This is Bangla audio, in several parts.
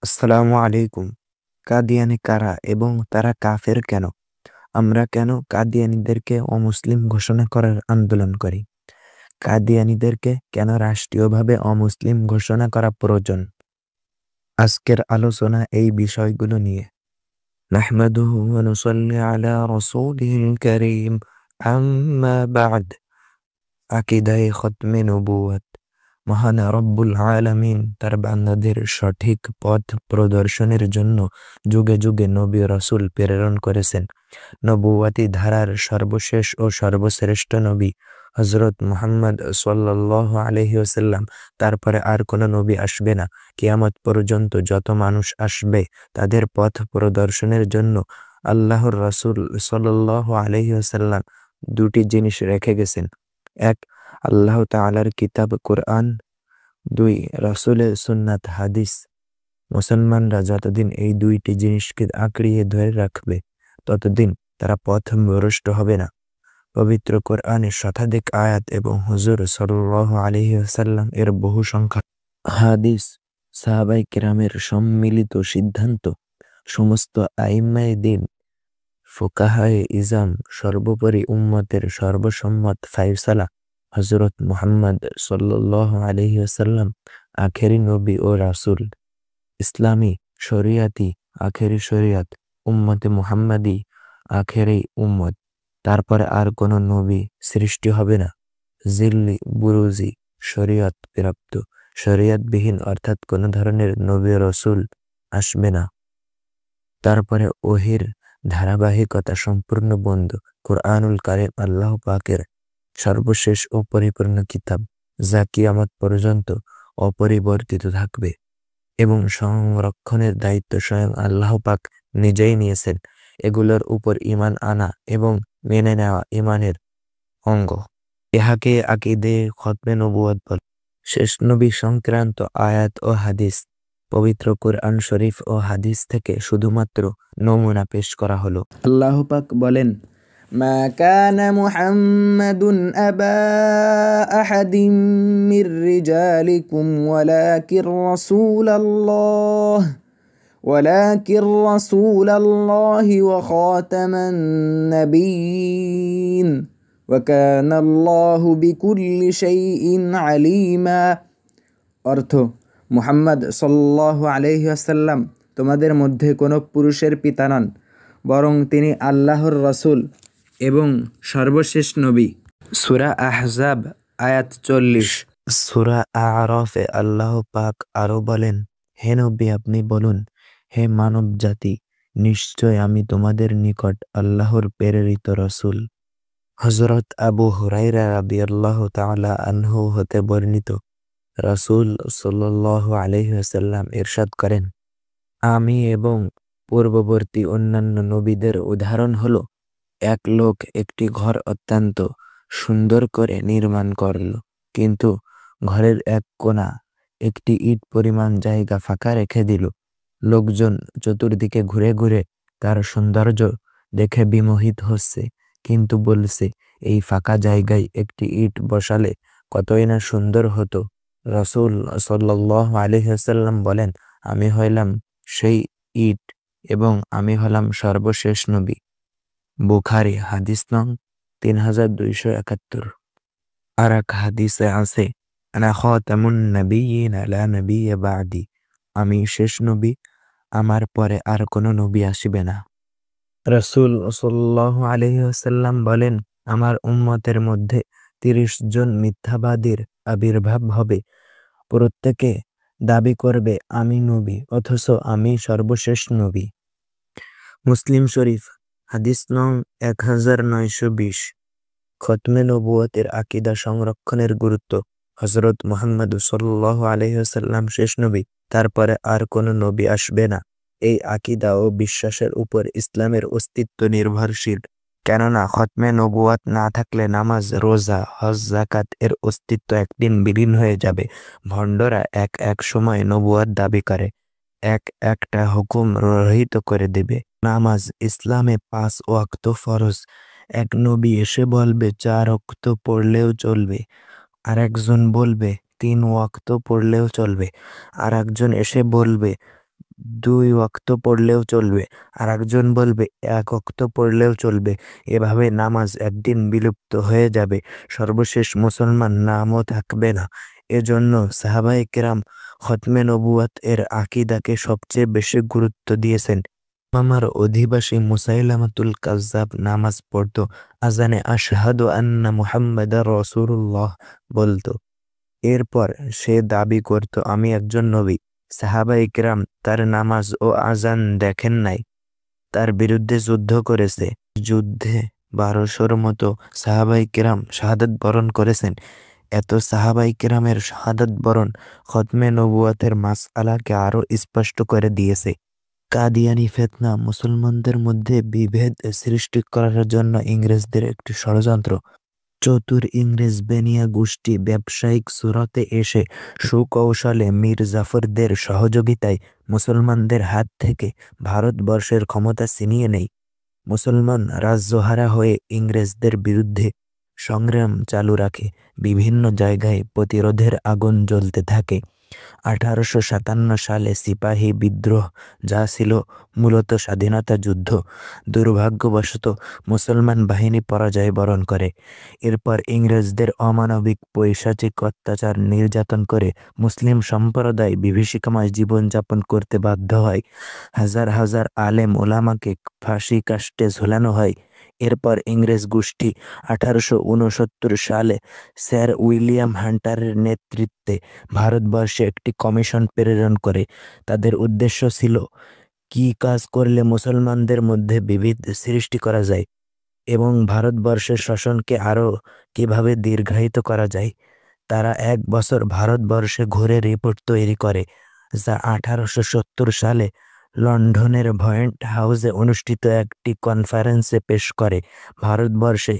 আসসালামু আলাইকুম। কাদিয়ানি কারা এবং তারা কাফের কেন? আমরা কেন কাদিয়ানীদেরকে অমুসলিম ঘোষণা করার আন্দোলন করি? কাদিয়ানীদেরকে কেন রাষ্ট্রীয়ভাবে অমুসলিম ঘোষণা করা প্রয়োজন? আজকের আলোচনা এই বিষয়গুলো নিয়ে। নাহমাদুহু ওয়া নুসাল্লি আলা রাসূলিহিল কারীম। আম্মা বা'দ। আকীদায়ে খতমে নবুওয়াত। মহান রব্বুল আলামিন তার বান্দাদের সঠিক পথ প্রদর্শনের জন্য যুগে যুগে নবী রাসূল প্রেরণ করেছেন। নবুওয়াতি ধারার সর্বশেষ ও সর্বশ্রেষ্ঠ নবী হযরত মুহাম্মদ সাল্লাল্লাহু আলাইহি ওয়াসাল্লাম। তারপরে আর কোনো নবী আসবে না। কিয়ামত পর্যন্ত যত মানুষ আসবে তাদের পথ প্রদর্শনের জন্য আল্লাহর রাসূল সাল্লাল্লাহু আলাইহি ওয়াসাল্লাম দুটি জিনিস রেখে গেছেন। এক, আল্লাহ তাআলার কিতাব কুরআন। দুই, রাসূলের সুন্নাত হাদিস। মুসলমানরা যতদিন এই দুইটি জিনিসকে আঁকড়িয়ে ধরে রাখবে ততদিন তারা পথভ্রষ্ট হবে না। পবিত্র কোরআনের শতাধিক আয়াত এবং হুজুর সাল্লাল্লাহু আলাইহি ওয়াসাল্লাম এর বহু সংখ্যক হাদিস, সাহাবায়ে কেরামের সম্মিলিত সিদ্ধান্ত, সমস্ত আইম্মায়ে দ্বীন, ফুকাহায়ে ইজাম, সর্বোপরি উম্মতের সর্বসম্মত ফায়সালা হযরত মুহাম্মদ সাল্লাল্লাহু আলাইহি ওয়াসাল্লাম আখেরি নবী ও রাসূল। ইসলামী শরিয়াতি আখেরি শরিয়ত, উম্মতে মুহাম্মাদি আখেরি উম্মত। তারপরে আর কোনো নবী সৃষ্টি হবে না। জিল্লি বুরুজি শরিয়ত প্রাপ্ত, শরিয়তবিহীন অর্থাৎ কোনো ধরনের নবী রাসূল আসবে না। তারপরে ওহির ধারাবাহিকতা সম্পূর্ণ বন্ধ। কুরআনুল কারীম আল্লাহ পাকের সর্বশেষ ও পরিপূর্ণ কিতাব, যা কিয়ামত পর্যন্ত অপরিবর্তিত থাকবে এবং সংরক্ষণের দায়িত্ব স্বয়ং আল্লাহ পাক নিজেই নিয়েছেন। এগুলোর উপর ঈমান আনা এবং মেনে নেওয়া ঈমানের অঙ্গ। ইহাকে আকীদে খতমে নবুওয়াত বলে। শেষ নবী সংক্রান্ত আয়াত ও হাদিস পবিত্র কুরআন শরীফ ও হাদিস থেকে শুধুমাত্র নমুনা পেশ করা হলো। আল্লাহ পাক বলেন, মা কানা মুহাম্মাদুন আবা আহাদিম মির রিজালিকুম ওয়ালাকির রাসূলাল্লাহি ওয়া খাতামান নাবিয়্যিন ওয়া কানাল্লাহু বিকুল্লি শাইইন আলিমা। অর্থ, মুহাম্মদ সাল্লাল্লাহু আলাইহি ওয়াসাল্লাম তোমাদের মধ্যে কোনো পুরুষের পিতা নন, বরং তিনি আল্লাহর রাসূল এবং সর্বশেষ নবী। সূরা আহজাব আয়াত 40। সূরা আরাফে আল্লাহ পাক আরো বলেন, হে নবী আপনি বলুন, হে মানব জাতি, নিশ্চয় আমি তোমাদের নিকট আল্লাহর প্রেরিত রাসূল। হযরত আবু হুরায়রা রাদিয়াল্লাহু তাআলা আনহু হতে বর্ণিত, রাসূল সাল্লাল্লাহু আলাইহি ওয়াসাল্লাম ইরশাদ করেন, আমি এবং পূর্ববর্তী অন্যান্য নবীদের উদাহরণ হলো, এক লোক একটি ঘর অত্যন্ত সুন্দর করে নির্মাণ করল, কিন্তু ঘরের এক কোণা একটি ইট পরিমাণ জায়গা ফাঁকা রেখে দিল। লোকজন চতুর্দিকে ঘুরে ঘুরে তার সৌন্দর্য দেখে বিমোহিত হচ্ছে, কিন্তু বলছে, এই ফাঁকা জায়গায় একটি ইট বসালে কতই না সুন্দর হতো। রাসূল সাল্লাল্লাহু আলাইহি ওয়াসাল্লাম বলেন, আমি হইলাম সেই ইট এবং আমি হলাম সর্বশেষ নবী। বুখারী হাদিস নং 3271। আর এক হাদিসে আছে, আনা খাতামুন নাবিয়্যিন লা নাবিয়্যা বা'দি, আমি শেষ নবী, আমার পরে আর কোনো নবী আসিবে না। রাসূল সাল্লাল্লাহু আলাইহি ওয়াসাল্লাম বলেন, আমার উম্মতের মধ্যে 30 জন মিথ্যাবাদীর আবির্ভাব হবে। প্রত্যেকে দাবি করবে আমি নবী, অথচ আমি সর্বশেষ নবী। মুসলিম শরীফ হাদিস নং 1920। খতমে নবুওয়াতের আকীদা সংরক্ষণের গুরুত্ব। হযরত মুহাম্মদ সাল্লাল্লাহু আলাইহি ওয়াসাল্লাম শেষ নবী, তারপরে আর কোনো নবী আসবে না। এই আকীদা ও বিশ্বাসের উপর ইসলামের অস্তিত্ব নির্ভরশীল। কেননা খতমে নবুওয়াত না থাকলে নামাজ, রোজা, হজ, যাকাত এর অস্তিত্ব একদিন বিলীন হয়ে যাবে। ভণ্ডরা এক এক সময় নবুওয়াত দাবি করে এক একটা হুকুম রহিত করে দেবে। নামাজ ইসলামে 5 ওয়াক্ত ফরজ। এক নবী এসে বলবে 4 ওয়াক্ত পড়লেও চলবে, আর একজন বলবে 3 ওয়াক্ত পড়লেও চলবে, আর একজন এসে বলবে 2 ওয়াক্ত পড়লেও চলবে, আর একজন বলবে 1 ওয়াক্ত পড়লেও চলবে। এভাবে নামাজ একদিন বিলুপ্ত হয়ে যাবে, সর্বশেষ মুসলমান নামও থাকবে না। এজন্য সাহাবায়ে কেরাম খতমে নবুয়াত এর আকীদাকে সবচেয়ে বেশি গুরুত্ব দিয়েছেন। আমার অধিবাসী মুসাইলামাতুল কাজ্জাব নামাজ পড়তো, আজানে আশহাদু আন্না মুহাম্মাদার রাসূলুল্লাহ বলতো। এরপর সে দাবি করত আমি একজন নবী। সাহাবায়ে কেরাম তার নামাজ ও আজান দেখেন নাই, তার বিরুদ্ধে যুদ্ধ করেছে। যুদ্ধে 1200-র মতো সাহাবায়ে কেরাম শাহাদাত বরণ করেছেন। এত সাহাবায়ে কেরামের শাহাদাত বরণ খতমে নবুয়াতের মাসআলাকে আরো স্পষ্ট করে দিয়েছে। কাদিয়ানি ফিতনা মুসলমানদের মধ্যে বিভেদ সৃষ্টি করার জন্য ইংরেজদের একটি ষড়যন্ত্র। চতুর ইংরেজ বেনিয়া গোষ্ঠী ব্যবসায়িক সুরতে এসে সুকৌশলে মীর জাফরদের সহযোগিতায় মুসলমানদের হাত থেকে ভারতবর্ষের ক্ষমতা ছিনিয়ে নেয়। মুসলমান রাজ্যহারা হয়ে ইংরেজদের বিরুদ্ধে সংগ্রাম চালু রাখে। বিভিন্ন জায়গায় প্রতিরোধের আগুন জ্বলতে থাকে। 1857 সালে সিপাহী বিদ্রোহ, যা ছিল মূলত স্বাধীনতা যুদ্ধ, দুর্ভাগ্যবশত মুসলমান বাহিনী পরাজয় বরণ করে। এরপর ইংরেজদের অমানবিক পৈশাচিক অত্যাচার নির্যাতন করে মুসলিম সম্প্রদায় বিভীষিকাময় জীবনযাপন করতে বাধ্য হয়। হাজার হাজার আলেম ওলামাকে ফাঁসি কাস্টে ঝোলানো হয়। এরপর ইংরেজ গোষ্ঠী 1869 সালে স্যার উইলিয়াম হান্টারের নেতৃত্বে ভারতবর্ষে একটি কমিশন প্রেরণ করে। তাদের উদ্দেশ্য ছিল কি কাজ করলে মুসলমানদের মধ্যে বিভেদ সৃষ্টি করা যায় এবং ভারতবর্ষের শাসনকে আরও কিভাবে দীর্ঘায়িত করা যায়। তারা 1 বছর ভারতবর্ষে ঘুরে রিপোর্ট তৈরি করে, যা 1870 সালে লন্ডনের ভয়েন্ট হাউসে অনুষ্ঠিত একটি কনফারেন্সে পেশ করে। ভারতবর্ষে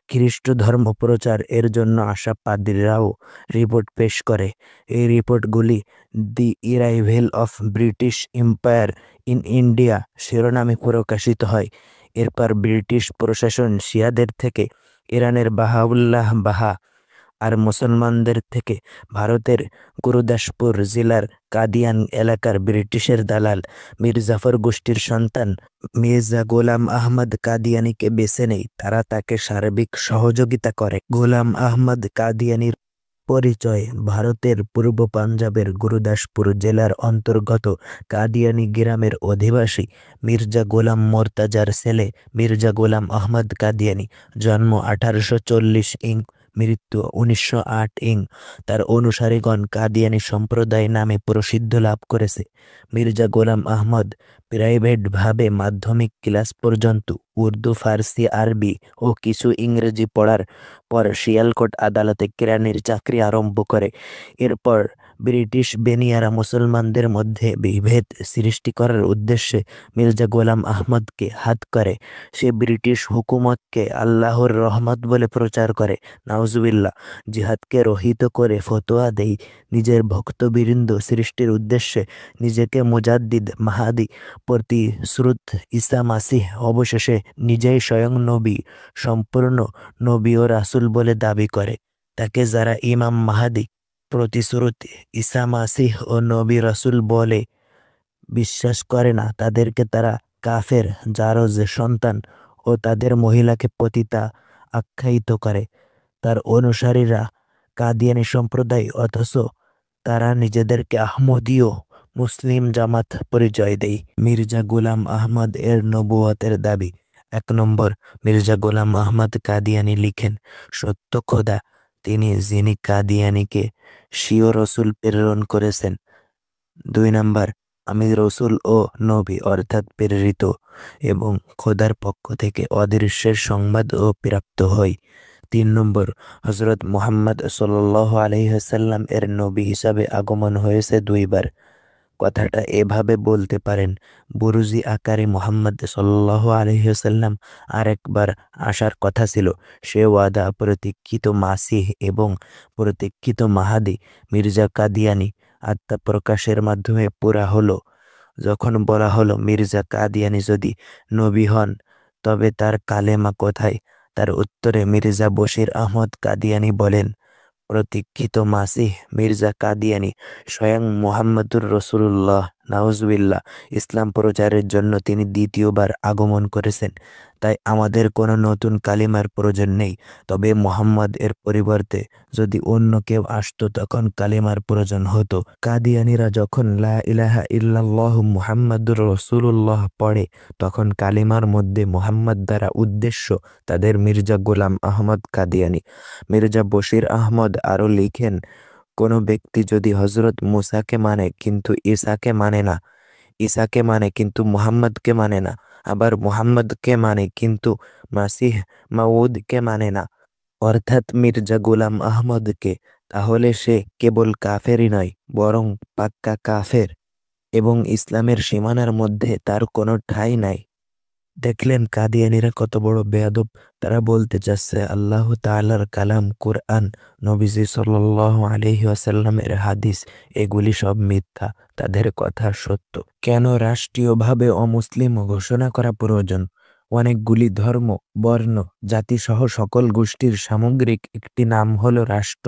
খ্রিস্ট ধর্ম প্রচার এর জন্য আসা পাদ্রীরাও রিপোর্ট পেশ করে। এই রিপোর্টগুলি the arrival of British empire in India শিরোনামে প্রকাশিত হয়। এরপর ব্রিটিশ প্রশাসন শিয়াদের থেকে ইরানের বাহাউল্লাহ বাহা আর মুসলমানদের থেকে ভারতের গুরুদাসপুর জেলার কাদিয়ান এলাকার ব্রিটিশের দালাল মীর জাফর গোষ্ঠীর সন্তান মির্জা গোলাম আহমদ কাদিয়ানিকে বেছে নেয়। তারা তাকে সার্বিক সহযোগিতা করে। গোলাম আহমদ কাদিয়ানির পরিচয়: ভারতের পূর্ব পাঞ্জাবের গুরুদাসপুর জেলার অন্তর্গত কাদিয়ানি গ্রামের অধিবাসী মির্জা গোলাম মোর্তাজার ছেলে মির্জা গোলাম আহমদ কাদিয়ানি। জন্ম 1840 ইং, মৃত্যু 1908 ইং। তার অনুসারীগণ কাদিয়ানি সম্প্রদায় নামে প্রসিদ্ধ লাভ করেছে। মির্জা গোলাম আহমদ প্রাইভেটভাবে মাধ্যমিক ক্লাস পর্যন্ত উর্দু, ফার্সি, আরবি ও কিছু ইংরেজি পড়ার পর শিয়ালকোট আদালতে কেরানির চাকরি আরম্ভ করে। এরপর ব্রিটিশ বেনিয়ারা মুসলমানদের মধ্যে বিভেদ সৃষ্টি করার উদ্দেশ্যে মির্জা গোলাম আহমদকে হাত করে। সে ব্রিটিশ হুকুমতকে আল্লাহর রহমত বলে প্রচার করে, নাউজুবিল্লাহ, জিহাদকে রহিত করে ফতোয়া দেয়, নিজের ভক্তবৃন্দ সৃষ্টির উদ্দেশ্যে নিজেকে মুজাদ্দিদ, মাহাদি, প্রতিশ্রুত ঈসা মাসিহ, অবশেষে নিজেই স্বয়ং নবী, সম্পূর্ণ নবী ও রাসূল বলে দাবি করে। তাকে যারা ইমাম মাহাদি, প্রতিশ্রুত ঈসা মাসিহ ও নবী রাসূল বলে বিশ্বাস করে না, তাদেরকে তারা কাফের, জারজ সন্তান ও তাদের মহিলাকে পতিতা আখ্যায়িত করে। তার অনুসারীরা কাদিয়ানি সম্প্রদায়, অথচ তারা নিজেদেরকে আহমদীয় মুসলিম জামাত পরিচয় দেয়। মির্জা গোলাম আহমদ এর নবুয়তের দাবি: 1 নম্বর, মির্জা গোলাম আহমদ কাদিয়ানি লিখেন, সত্য খোদা তিনি যিনি কাদিয়ানিকে স্বীয় রসুল প্রেরণ করেছেন। 2 নম্বর, আমি রসুল ও নবী অর্থাৎ প্রেরিত এবং খোদার পক্ষ থেকে অদৃশ্যের সংবাদ ও প্রাপ্ত হই। 3 নম্বর, হজরত মুহাম্মদ সাল্লাল্লাহু আলাইহি ওয়াসাল্লাম এর নবী হিসাবে আগমন হয়েছে 2 বার। কথাটা এভাবে বলতে পারেন, বুরুজি আকারে মুহাম্মদ সাল্লাল্লাহু আলাইহি ওয়াসাল্লাম আরেকবার আসার কথা ছিল। সে ওয়াদা প্রতীক্ষিত মাসিহ এবং প্রতীক্ষিত মাহাদি মির্জা কাদিয়ানি আত্মপ্রকাশের মাধ্যমে পুরা হলো। যখন বলা হলো মির্জা কাদিয়ানি যদি নবী হন তবে তার কালেমা কোথায়, তার উত্তরে মির্জা বশির আহমদ কাদিয়ানি বলেন, প্রতীক্ষিত মাসিহ মির্জা কাদিয়ানি স্বয়ং মুহাম্মদুর রাসূলুল্লাহ নাউজুবিল্লাহ। ইসলাম প্রচারের জন্য তিনি দ্বিতীয়বার আগমন করেছেন। তাই আমাদের কোনো নতুন কালিমার প্রয়োজন নেই। তবে মুহাম্মদ এর পরিবর্তে যদি অন্য কেউ আসতো তখন কালিমার প্রয়োজন হতো। কাদিয়ানীরা যখন লা ইলাহা ইল্লাল্লাহু মুহাম্মাদুর রাসূলুল্লাহ পড়ে তখন কালিমার মধ্যে মুহাম্মদ দ্বারা উদ্দেশ্য তাদের মির্জা গোলাম আহমদ কাদিয়ানী। মির্জা বশির আহমদ আরও লিখেন, কোনো ব্যক্তি যদি হজরত মুসাকে মানে কিন্তু ঈসাকে মানে না, ঈসাকে মানে কিন্তু মুহাম্মদকে মানে না, আবার মুহাম্মদকে মানে কিন্তু মাসিহ মাউদকে মানে না, অর্থাৎ মির্জা গোলাম আহমদকে, তাহলে সে কেবল কাফেরই নয় বরং পাক্কা কাফের এবং ইসলামের সীমানার মধ্যে তার কোনো ঠাঁই নাই। দেখলেন কাদিয়ানীরা কত বড় বেয়াদব। তারা বলতে চাচ্ছে আল্লাহ তাআলার কালাম কুরআন, নবীজি সাল্লাল্লাহু আলাইহি ওয়াসাল্লামের হাদিস এগুলি সব মিথ্যা, তাদের কথা সত্য। কেন রাষ্ট্রীয়ভাবে অমুসলিম ঘোষণা করা প্রয়োজন? অনেকগুলি ধর্ম, বর্ণ, জাতিসহ সকল গোষ্ঠীর সামগ্রিক একটি নাম হলো রাষ্ট্র।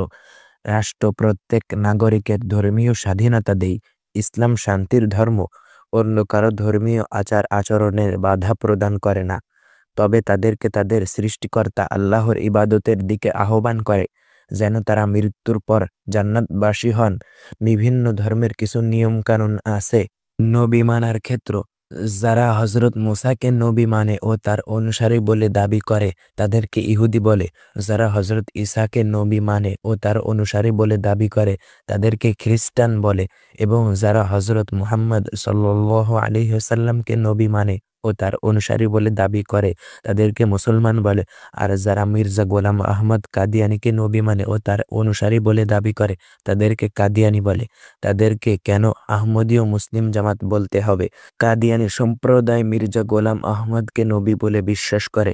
রাষ্ট্র প্রত্যেক নাগরিকের ধর্মীয় স্বাধীনতা দেয়। ইসলাম শান্তির ধর্ম, অন্য কারো ধর্মীয় আচার আচরণের বাধা প্রদান করে না, তবে তাদেরকে তাদের সৃষ্টিকর্তা আল্লাহর ইবাদতের দিকে আহ্বান করে যেন তারা মৃত্যুর পর জান্নাতবাসী হন। বিভিন্ন ধর্মের কিছু নিয়ম কানুন আছে। নবী মানার ক্ষেত্র, যারা হজরত মুসাকে নবী মানে ও তার অনুসারী বলে দাবি করে তাদেরকে ইহুদি বলে। যারা হজরত ঈসাকে নবী মানে ও তার অনুসারী বলে দাবি করে তাদেরকে খ্রিস্টান বলে। এবং যারা হজরত মুহাম্মদ সাল্লাল্লাহু আলাইহি ওয়াসাল্লামকে নবী মানে ও তার অনুসারী বলে দাবি করে তাদেরকে মুসলমান বলে। আর যারা মির্জা গোলাম আহমদ কাদিয়ানীকে নবী মানে ও তার অনুসারী বলে দাবি করে তাদেরকে কাদিয়ানী বলে। তাদেরকে কেন আহমদীয় মুসলিম জামাত বলতে হবে? কাদিয়ানী সম্প্রদায় মির্জা গোলাম আহমদকে নবী বলে বিশ্বাস করে,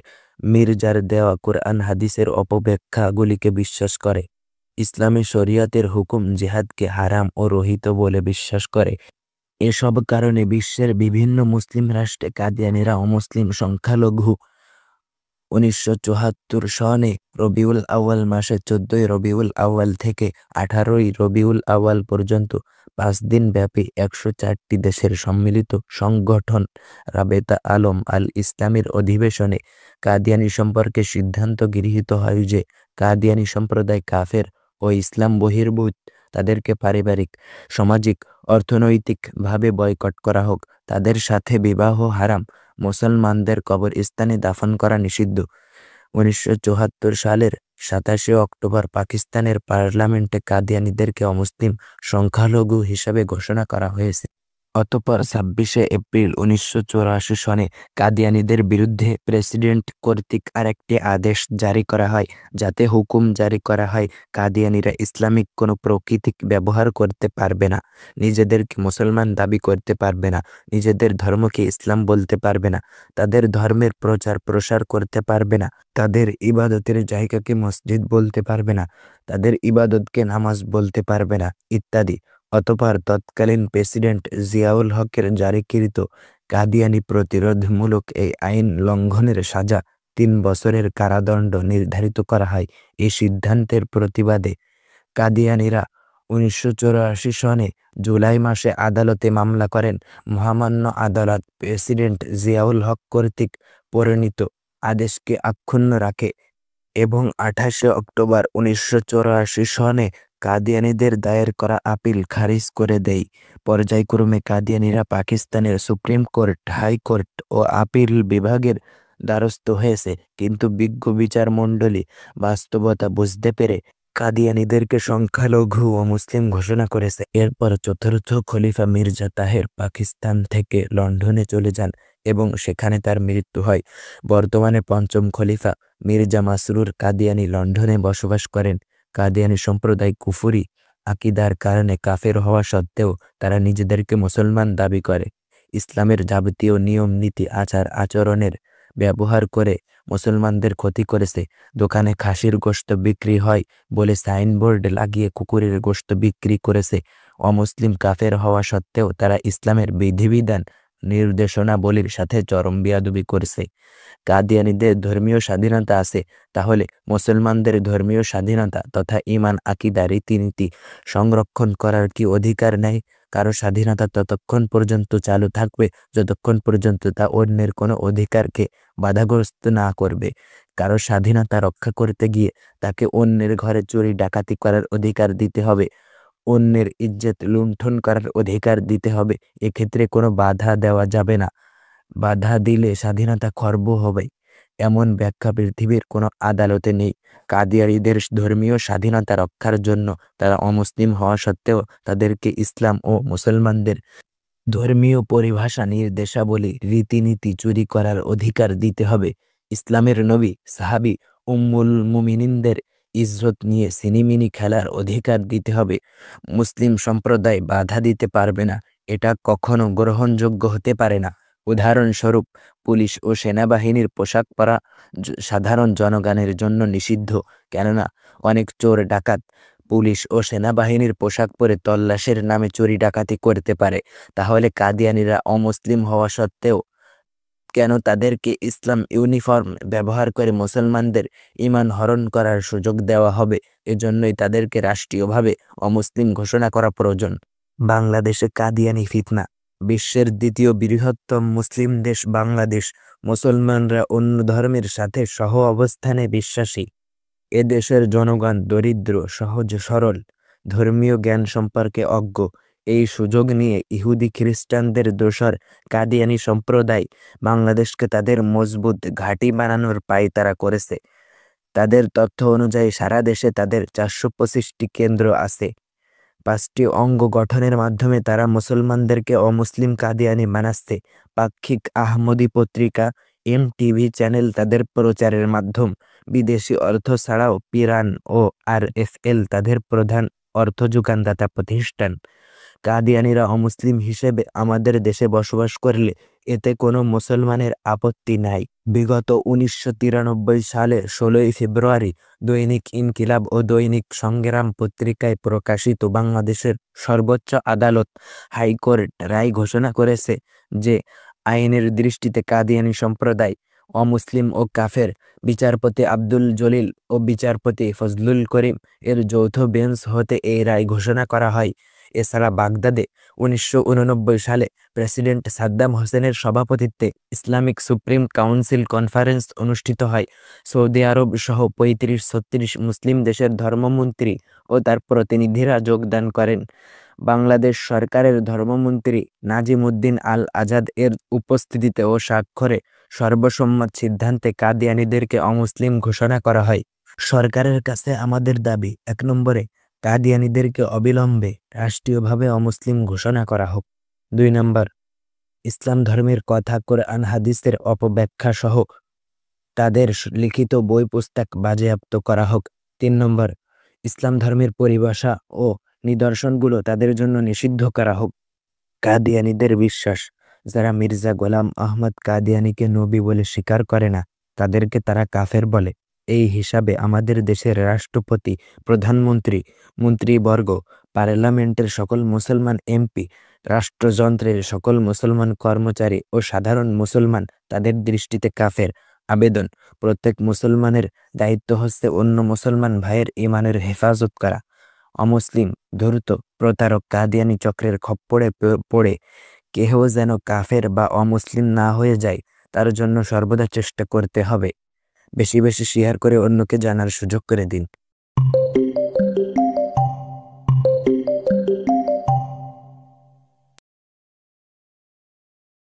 মির্জার দেওয়া কোরআন হাদিসের অপব্যাখ্যাগুলিকে বিশ্বাস করে, ইসলামী শরিয়তের হুকুম জিহাদকে হারাম ও রহিত বলে বিশ্বাস করে। এসব কারণে বিশ্বের বিভিন্ন মুসলিম রাষ্ট্রে কাদিয়ানীরা অমুসলিম সংখ্যালঘু। 1974 সনে রবিউল আউয়াল মাসে 14ই রবিউল আউয়াল থেকে 18ই রবিউল আউয়াল পর্যন্ত 5 দিন ব্যাপী 104টি দেশের সম্মিলিত সংগঠন রাবেতা আলম আল ইসলামীর অধিবেশনে কাদিয়ানী সম্পর্কে সিদ্ধান্ত গৃহীত হয় যে কাদিয়ানী সম্প্রদায় কাফের ও ইসলাম বহির্ভূত। তাদেরকে পারিবারিক, সামাজিক, অর্থনৈতিকভাবে বয়কট করা হোক। তাদের সাথে বিবাহ হারাম। মুসলমানদের কবরস্থানে দাফন করা নিষিদ্ধ। 1974 সালের 27 অক্টোবর পাকিস্তানের পার্লামেন্টে কাদিয়ানীদেরকে অমুসলিম সংখ্যালঘু হিসাবে ঘোষণা করা হয়েছে। অতঃপর 26 এপ্রিল 1984 সনে কাদিয়ানীদের বিরুদ্ধে প্রেসিডেন্ট কর্তৃক আরেকটি আদেশ জারি করা হয়, যাতে হুকুম জারি করা হয় কাদিয়ানীরা ইসলামিক কোনো প্রতীক ব্যবহার করতে পারবে না, নিজেদেরকে মুসলমান দাবি করতে পারবে না, নিজেদের ধর্মকে ইসলাম বলতে পারবে না, তাদের ধর্মের প্রচার প্রসার করতে পারবে না, তাদের ইবাদতের জায়গাকে মসজিদ বলতে পারবে না, তাদের ইবাদতকে নামাজ বলতে পারবে না ইত্যাদি। অতঃপর তৎকালীন প্রেসিডেন্ট জিয়াউল হকের জারিকৃত কাদিয়ানী প্রতিরোধমূলক এই আইন লঙ্ঘনের সাজা 3 বছরের কারাদণ্ড নির্ধারিত করা হয়। এই সিদ্ধান্তের প্রতিবাদে কাদিয়ানীরা 1984 সনে জুলাই মাসে আদালতে মামলা করেন। মহামান্য আদালত প্রেসিডেন্ট জিয়াউল হক কর্তৃক পরিণীত আদেশকে অক্ষুণ্ণ রাখে এবং 28 অক্টোবর 1984 সনে কাদিয়ানীদের দায়ের করা আপিল খারিজ করে দেয়। পর্যায়ক্রমে কাদিয়ানীরা পাকিস্তানের সুপ্রিম কোর্ট, হাইকোর্ট ও আপিল বিভাগের দ্বারস্থ হয়েছে, কিন্তু বিজ্ঞ বিচারমণ্ডলী বাস্তবতা বুঝতে পেরে কাদিয়ানীদেরকে সংখ্যালঘু ও মুসলিম ঘোষণা করেছে। এরপর চতুর্থ খলিফা মির্জা তাহের পাকিস্তান থেকে লন্ডনে চলে যান এবং সেখানে তার মৃত্যু হয়। বর্তমানে পঞ্চম খলিফা মির্জা মাসরুর কাদিয়ানী লন্ডনে বসবাস করেন। কাদিয়ানী সম্প্রদায় কুফরি আকিদার কারণে কাফের হওয়া সত্ত্বেও তারা নিজেদেরকে মুসলমান দাবি করে। ইসলামের যাবতীয় নিয়ম নীতি আচার আচরণের ব্যবহার করে মুসলমানদের ক্ষতি করেছে। দোকানে খাসির গোশত বিক্রি হয় বলে সাইনবোর্ড লাগিয়ে কুকুরের গোশত বিক্রি করেছে। অমুসলিম কাফের হওয়া সত্ত্বেও তারা ইসলামের বিধিবিধান নির্দেশনাবলীর সাথে চরম বেয়াদবি করছে। কাদিয়ানীদের ধর্মীয় স্বাধীনতা আছে, তাহলে মুসলমানদের ধর্মীয় স্বাধীনতা তথা ঈমান, আকীদা, রীতিনীতি সংরক্ষণ করার কি অধিকার নেই? কারো স্বাধীনতা ততক্ষণ পর্যন্ত চালু থাকবে যতক্ষণ পর্যন্ত তা অন্যের কোনো অধিকারকে বাধাগ্রস্ত না করবে। কারো স্বাধীনতা রক্ষা করতে গিয়ে তাকে অন্যের ঘরে চুরি ডাকাতি করার অধিকার দিতে হবে, অন্যের ইজ্জত লুণ্ঠন করার অধিকার দিতে হবে। এক্ষেত্রে কোনো বাধা দেওয়া যাবে না। বাধা দিলে স্বাধীনতা খর্ব হবে, এমন ব্যাখ্যা পৃথিবীর কোনো আদালতে নেই। কাদিয়ারীদের ধর্মীয় স্বাধীনতা রক্ষার জন্য তারা অমুসলিম হওয়া সত্ত্বেও তাদেরকে ইসলাম ও মুসলমানদের ধর্মীয় পরিভাষা, নির্দেশাবলী, রীতিনীতি চুরি করার অধিকার দিতে হবে। ইসলামের নবী, সাহাবী, উম্মুল মুমিনিনদের ইজ্জত নিয়ে সিনিমিনি খেলার অধিকার দিতে হবে। মুসলিম সম্প্রদায় বাধা দিতে পারবে না, এটা কখনো গ্রহণযোগ্য হতে পারে না। উদাহরণস্বরূপ, পুলিশ ও সেনাবাহিনীর পোশাক পরা সাধারণ জনগণের জন্য নিষিদ্ধ, কেননা অনেক চোর ডাকাত পুলিশ ও সেনাবাহিনীর পোশাক পরে তল্লাশের নামে চুরি ডাকাতি করতে পারে। তাহলে কাদিয়ানীরা অমুসলিম হওয়া সত্ত্বেও কেন তাদেরকে ইসলাম ইউনিফর্ম ব্যবহার করে মুসলমানদের ঈমান হরণ করার সুযোগ দেওয়া হবে? এজন্যই তাদেরকে রাষ্ট্রীয়ভাবে অমুসলিম ঘোষণা করা প্রয়োজন। বাংলাদেশে কাদিয়ানী ফিতনা। বিশ্বের দ্বিতীয় বৃহত্তম মুসলিম দেশ বাংলাদেশ। মুসলমানরা অন্য ধর্মের সাথে সহ অবস্থানে বিশ্বাসী। এ দেশের জনগণ দরিদ্র, সহজ সরল, ধর্মীয় জ্ঞান সম্পর্কে অজ্ঞ। এই সুযোগ নিয়ে ইহুদি খ্রিস্টানদের দোসর কাদিয়ানী সম্প্রদায় বাংলাদেশকে তাদের মজবুত ঘাঁটি বানানোর পায়তারা করেছে। তাদের তথ্য অনুযায়ী সারা দেশে তাদের 425টি কেন্দ্র আছে। 5টি অঙ্গ গঠনের মাধ্যমে তারা মুসলমানদেরকে অমুসলিম কাদিয়ানী বানাচ্ছে। পাক্ষিক আহমদী পত্রিকা, MTV চ্যানেল তাদের প্রচারের মাধ্যম। বিদেশি অর্থ ছাড়াও পিরান ও RFL তাদের প্রধান অর্থ যোগানদাতা প্রতিষ্ঠান। কাদিয়ানীরা অমুসলিম হিসেবে আমাদের দেশে বসবাস করলে এতে কোনো মুসলমানের আপত্তি নাই। বিগত 1993 সালের 16 ফেব্রুয়ারি দৈনিক ইনকিলাব ও দৈনিক সংগ্রাম পত্রিকায় প্রকাশিত বাংলাদেশের সর্বোচ্চ আদালত হাইকোর্ট রায় ঘোষণা করেছে যে আইনের দৃষ্টিতে কাদিয়ানী সম্প্রদায় অমুসলিম ও কাফের। বিচারপতি আব্দুল জলিল ও বিচারপতি ফজলুল করিম এর যৌথ বেঞ্চ হতে এই রায় ঘোষণা করা হয়। এছাড়া বাগদাদে 1989 সালে প্রেসিডেন্ট সাদ্দাম হোসেনের সভাপতিত্বে ইসলামিক সুপ্রিম কাউন্সিল কনফারেন্স অনুষ্ঠিত হয়। সৌদি আরব সহ 35-36 মুসলিম দেশের ধর্মমন্ত্রী ও তার প্রতিনিধিরা যোগদান করেন। বাংলাদেশ সরকারের ধর্মমন্ত্রী নাজিম উদ্দিন আল আজাদ এর উপস্থিতিতে ও স্বাক্ষরে সর্বসম্মত সিদ্ধান্তে কাদিয়ানীদেরকে অমুসলিম ঘোষণা করা হয়। সরকারের কাছে আমাদের দাবি, 1 নম্বরে কাদিয়ানীদেরকে অবিলম্বে রাষ্ট্রীয়ভাবে অমুসলিম ঘোষণা করা হোক। 2 নম্বর, ইসলাম ধর্মের কথা, কোরআন হাদিসের অপব্যাখ্যা সহ তাদের লিখিত বই পুস্তক বাজেয়াপ্ত করা হোক। 3 নম্বর, ইসলাম ধর্মের পরিভাষা ও নিদর্শনগুলো তাদের জন্য নিষিদ্ধ করা হোক। কাদিয়ানীদের বিশ্বাস, যারা মির্জা গোলাম আহমদ কাদিয়ানীকে নবী বলে স্বীকার করে না তাদেরকে তারা কাফের বলে। এই হিসাবে আমাদের দেশের রাষ্ট্রপতি, প্রধানমন্ত্রী, মন্ত্রীবর্গ, পার্লামেন্টের সকল মুসলমান MP, রাষ্ট্রযন্ত্রের সকল মুসলমান কর্মচারী ও সাধারণ মুসলমান তাদের দৃষ্টিতে কাফের। আবেদন, প্রত্যেক মুসলমানের দায়িত্ব হচ্ছে অন্য মুসলমান ভাইয়ের ঈমানের হেফাজত করা। অমুসলিম, ধূর্ত, প্রতারক কাদিয়ানী চক্রের খপ্পরে পড়ে কেহ যেন কাফের বা অমুসলিম না হয়ে যায়, তার জন্য সর্বদা চেষ্টা করতে হবে। বেশি বেশি শেয়ার করে অন্যকে জানার সুযোগ করে দিন।